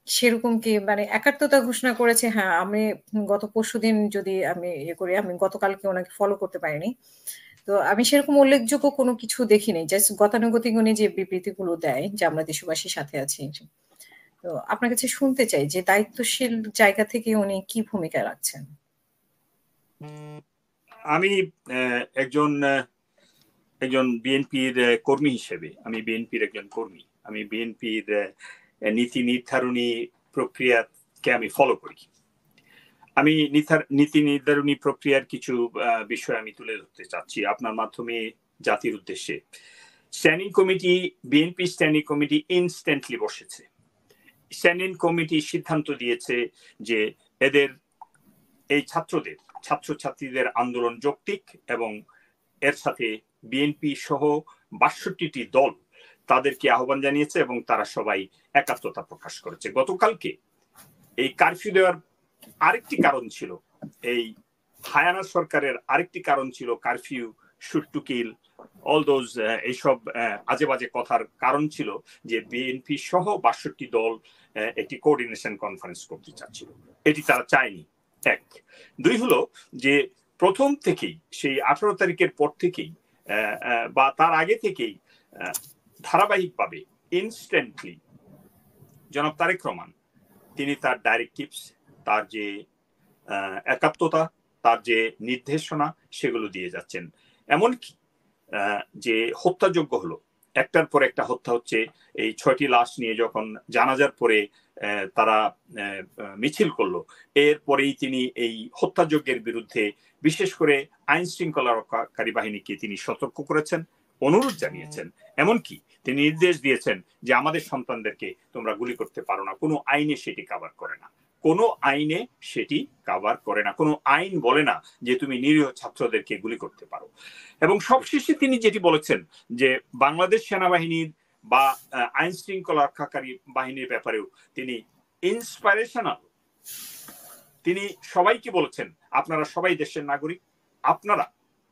সেরকম কি মানে একাত্মতা ঘোষণা করেছে? হ্যাঁ, আমি গত পরশুদিন যদি আমি ইয়ে করি, আমি গতকালকে উনাকে ফলো করতে পারিনি। তো আমি সেরকম উল্লেখযোগ্য কোনো কিছু দেখিনি। জাস্ট গতানুগতিক উনি যে বিবৃতিগুলো দেয় যে, আমরা দেশবাসীর সাথে আছি। তো আপনার কাছে শুনতে চাই যে দায়িত্বশীল জায়গা থেকে উনি কি ভূমিকা রাখছেন? আমি একজন একজন বিএনপির কর্মী হিসেবে আমি বিএনপির একজন কর্মী। আমি বিএনপির নীতি নির্ধারণী প্রক্রিয়াকে আমি ফলো করি। আমি নীতি নির্ধারণী প্রক্রিয়ার কিছু বিষয় আমি তুলে ধরতে চাচ্ছি আপনার মাধ্যমে জাতির উদ্দেশ্যে। Standing committee, BNP standing committee instantly বসেছে। স্ট্যান্ডিং কমিটি সিদ্ধান্ত দিয়েছে যে এদের এই ছাত্রছাত্রীদের আন্দোলন যৌক্তিক এবং এর সাথে বিএনপি সহ ৬২টি দল তাদেরকে আহ্বান জানিয়েছে এবং তারা সবাই একাত্মতা প্রকাশ করেছে। গতকালকে এই কারফিউ দেওয়ার আরেকটি কারণ ছিল, এই হায়ানা সরকারের আরেকটি কারণ ছিল curfew, shoot to kill, all those এইসব আজে বাজে কথার কারণ ছিল যে বিএনপি সহ ৬২ দল একটি কোঅর্ডিনেশন কনফারেন্স করতে চাচ্ছিল। এটি তারা চায়নি। এক। দুই হলো যে প্রথম থেকেই সেই 18 তারিখের পর থেকেই বা তার আগে থেকেই ধারাবাহিকভাবে ইনস্ট্যান্টলি জনাব তারেক রহমান তিনি তার ডাইরেক্টিভস, তার যে একাত্মতা, তার যে নির্দেশনা সেগুলো দিয়ে যাচ্ছেন। এমনকি যে হত্যাযোগ্য হলো, একটার পর একটা হত্যা হচ্ছে। এই 6টি লাশ নিয়ে যখন জানাজার পরে তারা মিছিল করলো, এরপরেই তিনি এই হত্যাযজ্ঞের বিরুদ্ধে বিশেষ করে আইন শৃঙ্খলা রক্ষাকারী বাহিনীকে তিনি সতর্ক করেছেন, অনুরোধ জানিয়েছেন। এমনকি তিনি নির্দেশ দিয়েছেন যে আমাদের সন্তানদেরকে তোমরা গুলি করতে পারো না, কোনো আইনে সেটি কভার করে না, কোনো আইনে সেটি কভার করে না, কোনো আইন বলে না যে তুমি নিরীহ ছাত্রদেরকে গুলি করতে পারো। এবং সবশেষে তিনি যেটি বলেছেন যে বাংলাদেশ সেনাবাহিনীর বা আইন শৃঙ্খলা রক্ষাকারী বাহিনীর ব্যাপারেও তিনি ইন্সপাইরেশনাল। তিনি সবাইকে বলেছেন আপনারা সবাই দেশের নাগরিক, আপনারা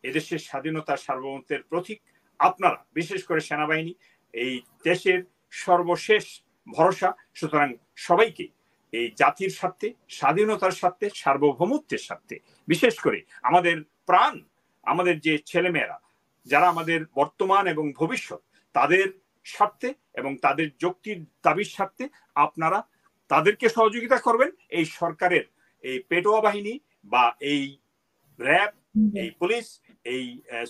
এদেশের স্বাধীনতার সার্বভৌমত্বের প্রতীক, আপনারা বিশেষ করে সেনাবাহিনী এই দেশের সর্বশেষ ভরসা। সুতরাং সবাইকে এই জাতির স্বার্থে, স্বাধীনতার স্বার্থে, সার্বভৌমত্বের স্বার্থে, বিশেষ করে আমাদের প্রাণ, আমাদের যে ছেলেমেয়েরা যারা আমাদের বর্তমান এবং ভবিষ্যৎ, তাদের স্বার্থে এবং তাদের যৌক্তিক দাবির স্বার্থে আপনারা তাদেরকে সহযোগিতা করবেন। এই সরকারের এই পেটোয়া বাহিনী বা এই র্যাব, এই পুলিশ, এই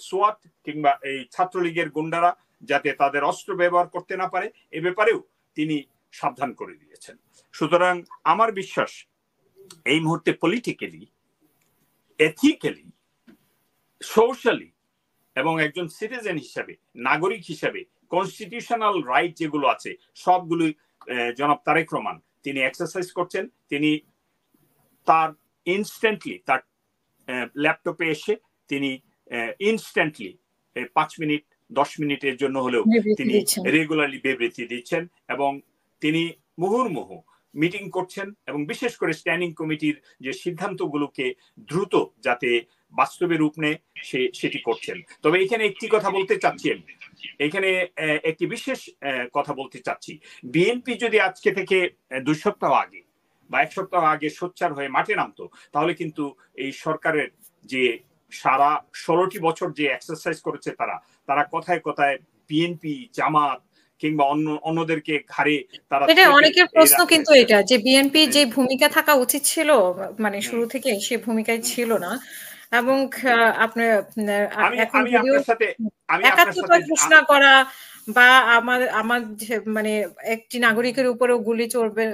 সোয়াট কিংবা এই ছাত্রলীগের গুন্ডারা যাতে তাদের অস্ত্র ব্যবহার করতে না পারে, এ ব্যাপারেও তিনি সাবধান করে দিয়েছেন। সুতরাং আমার বিশ্বাস এই মুহূর্তে পলিটিক্যালি, এথিক্যালি, সোশ্যালি এবং একজন সিটিজেন হিসাবে, নাগরিক হিসাবে কনস্টিটিউশনাল রাইট যেগুলো আছে সবগুলোই জনাব তারেক রহমান তিনি এক্সারসাইজ করছেন। তিনি তার ইনস্ট্যান্টলি তার ল্যাপটপে এসে তিনি ইনস্ট্যান্টলি 5 মিনিট 10 মিনিটের জন্য হলেও তিনি রেগুলারলি বিবৃতি দিচ্ছেন এবং তিনি মুহুর্মুহু মিটিং করছেন এবং বিশেষ করে স্ট্যান্ডিং কমিটির যে সিদ্ধান্তগুলোকে দ্রুত যাতে বাস্তবে রূপ নেয় সেটি করছেন। তবে এখানে একটি কথা বলতে চাচ্ছি, এখানে একটি বিশেষ কথা বলতে চাচ্ছি। বিএনপি যদি আজকে থেকে 2 সপ্তাহ আগে বা 1 সপ্তাহ আগে সোচ্চার হয়ে মাঠে নামতো, তাহলে কিন্তু এই সরকারের যে সারা 16টি বছর যে এক্সারসাইজ করেছে তারা কথায় কথায় বিএনপি, জামাত কিংবা অন্যদেরকে ঘাড়ে তারা এটা অনেকের প্রশ্ন কিন্তু এটা যে বিএনপি যে ভূমিকা থাকা উচিত ছিল মানে শুরু থেকে সে ভূমিকায় ছিল না। এবং আপনার এখন যদিও একাত্মতা ঘোষণা করা বা আমার মানে একটি নাগরিকের উপরেও গুলি চলবে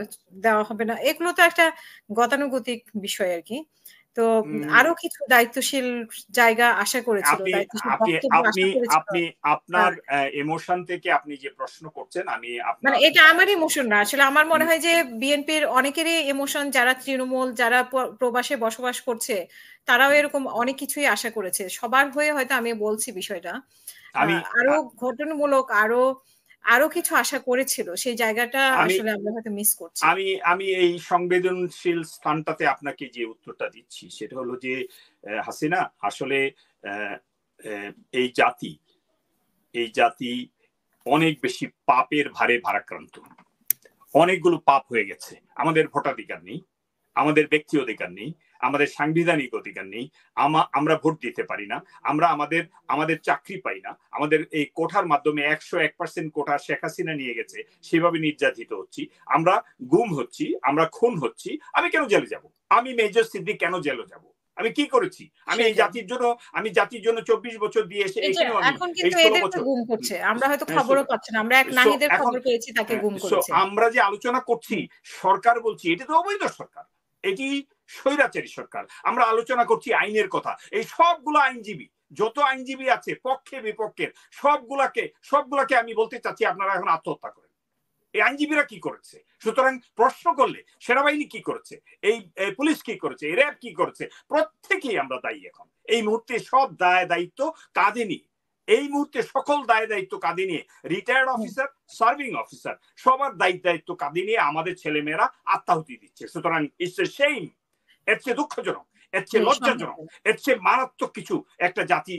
দেওয়া হবে না, এগুলো তো একটা গতানুগতিক বিষয় আর কি। তো আরো কিছু দায়িত্বশীল জায়গা আশা করেছিল, আপনি আপনার ইমোশন থেকে আপনি যে প্রশ্ন করছেন, আমি মানে এটা আমার ইমোশন না, আসলে আমার মনে হয় যে বিএনপির অনেকেরই ইমোশন, যারা তৃণমূল, যারা প্রবাসে বসবাস করছে, তারাও এরকম অনেক কিছুই আশা করেছে। সবার হয়ে হয়তো আমি বলছি বিষয়টা, আরো ঘটনামূলক আরো কিছু আশা করেছিল, সেই জায়গাটা আসলে আমরা হয়তো মিস করছি। আমি এই সংবেদনশীল স্থানটাতে আপনাকে যে উত্তরটা দিচ্ছি সেটা হলো যে হাসিনা আসলে এই জাতি অনেক বেশি পাপের ভারে ভারাক্রান্ত, অনেকগুলো পাপ হয়ে গেছে। আমাদের ভোটাধিকার নেই, আমাদের ব্যক্তি অধিকার নেই, আমাদের সাংবিধানিক অধিকার নেই, আমরা ভোট দিতে পারি না, আমরা আমাদের চাকরি পাই না, আমাদের এই কোটার মাধ্যমে 101% কোটা শেখ হাসিনা নিয়ে গেছে, সেভাবে নির্যাতিত হচ্ছি, আমরা গুম হচ্ছি, আমরা খুন হচ্ছি। আমি কেন জেলে যাব? আমি মেজর সিদ্দিক কেন জেলে যাব? আমি কি করেছি? আমি এই জাতির জন্য 24 বছর দিয়ে এসে এখানেও আমি এখন এই কিন্তু 16 এদেরকে বছর গুম করছে। আমরা হয়তো খবরও পাচ্ছি না। আমরা এক নাহিদের খবর পেয়েছি, তাকে গুম করেছে। আমরা যে আলোচনা করছি, সরকার বলছি এটা তো অবৈধ সরকার, এটি স্বৈরাচারী সরকার। আমরা আলোচনা করছি আইনের কথা। এই সবগুলো আইনজীবী, যত আইনজীবী আছে পক্ষে বিপক্ষের, সবগুলাকে আমি বলতে চাচ্ছি আপনারা এখন আত্মহত্যা করেন। এই আইনজীবীরা কি করেছে? সুতরাং প্রশ্ন করলে সেনাবাহিনী কি করেছে, এই পুলিশ কি করেছে, র্যাব কি করেছে, প্রত্যেকেই আমরা দায়ী। এখন এই মুহূর্তে সব দায়িত্ব কাঁধে নিয়ে, এই মুহূর্তে সকল দায়িত্ব কাঁধে নিয়ে রিটায়ার্ড অফিসার, সার্ভিং অফিসার, সবার দায়িত্ব কাঁধে নিয়ে আমাদের ছেলেমেয়েরা আত্মাহুতি দিচ্ছে। সুতরাং ইটস এ শেম। এর চেয়ে দুঃখজনক, এর চেয়ে লজ্জাজনক, এর চেয়ে মারাত্মক কিছু একটা জাতি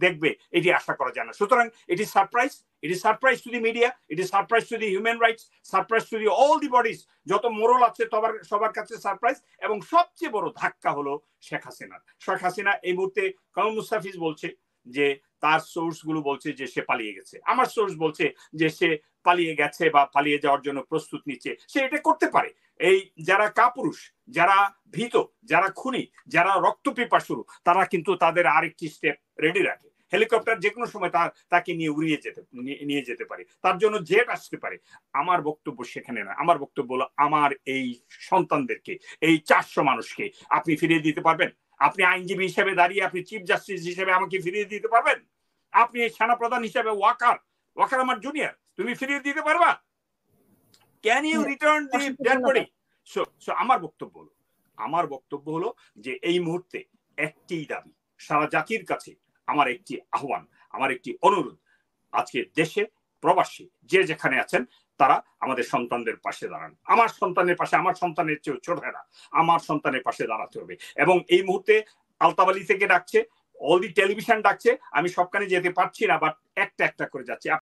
দেখবে এটি আশা করা যায় না। সুতরাং এটি সারপ্রাইজ টু দি মিডিয়া, এটি surprise to the human rights, surprise to the all the bodies, যত মোরাল আছে সবার কাছে সারপ্রাইজ। এবং সবচেয়ে বড় ধাক্কা হলো শেখ হাসিনা। এই মুহূর্তে কামাল মুস্তাফিজ বলছে যে তার সোর্স গুলো বলছে যে সে পালিয়ে গেছে। আমার সোর্স বলছে যে সে পালিয়ে গেছে বা পালিয়ে যাওয়ার জন্য প্রস্তুত নিচ্ছে। সে এটা করতে পারে। এই যারা কাপুরুষ, যারা ভীত, যারা খুনি, যারা রক্তপিপাসু, তারা কিন্তু তাদের আরেকটি স্টেপ রেডি রাখে। হেলিকপ্টার যে কোনো সময় তাকে নিয়ে যেতে পারে, তার জন্য জেট আসতে পারে। আমার বক্তব্য সেখানে না। আমার বক্তব্য হলো, আমার এই সন্তানদেরকে, এই 400 মানুষকে আপনি ফিরিয়ে দিতে পারবেন? আপনি আইনজীবী হিসেবে দাঁড়িয়ে আপনি চিফ জাস্টিস হিসেবে আমাকে ফিরিয়ে দিতে পারবেন? আপনি সেনাপ্রধান হিসেবে ওয়াকার আমার জুনিয়র, তুমি ফিরিয়ে দিতে পারবা? Can you return the dead body? So আমার বক্তব্য হলো যে এই মুহূর্তে একটি দাবি, সারা জাতির কাছে আমার একটি আহ্বান, আমার একটি অনুরোধ, আজকে দেশে প্রবাসী যে যেখানে আছেন তারা আমাদের সন্তানদের পাশে দাঁড়ান। আমার সন্তানের পাশে, আমার সন্তানের চেয়েও ছোট হয় না, আমার সন্তানের পাশে দাঁড়াতে হবে। এবং এই মুহূর্তে আলতাবালি থেকে ডাকছে, অল দি টেলিভিশন ডাকছে, আমি সবখানে যেতে পারছি না, বাট একটা করে যাচ্ছি।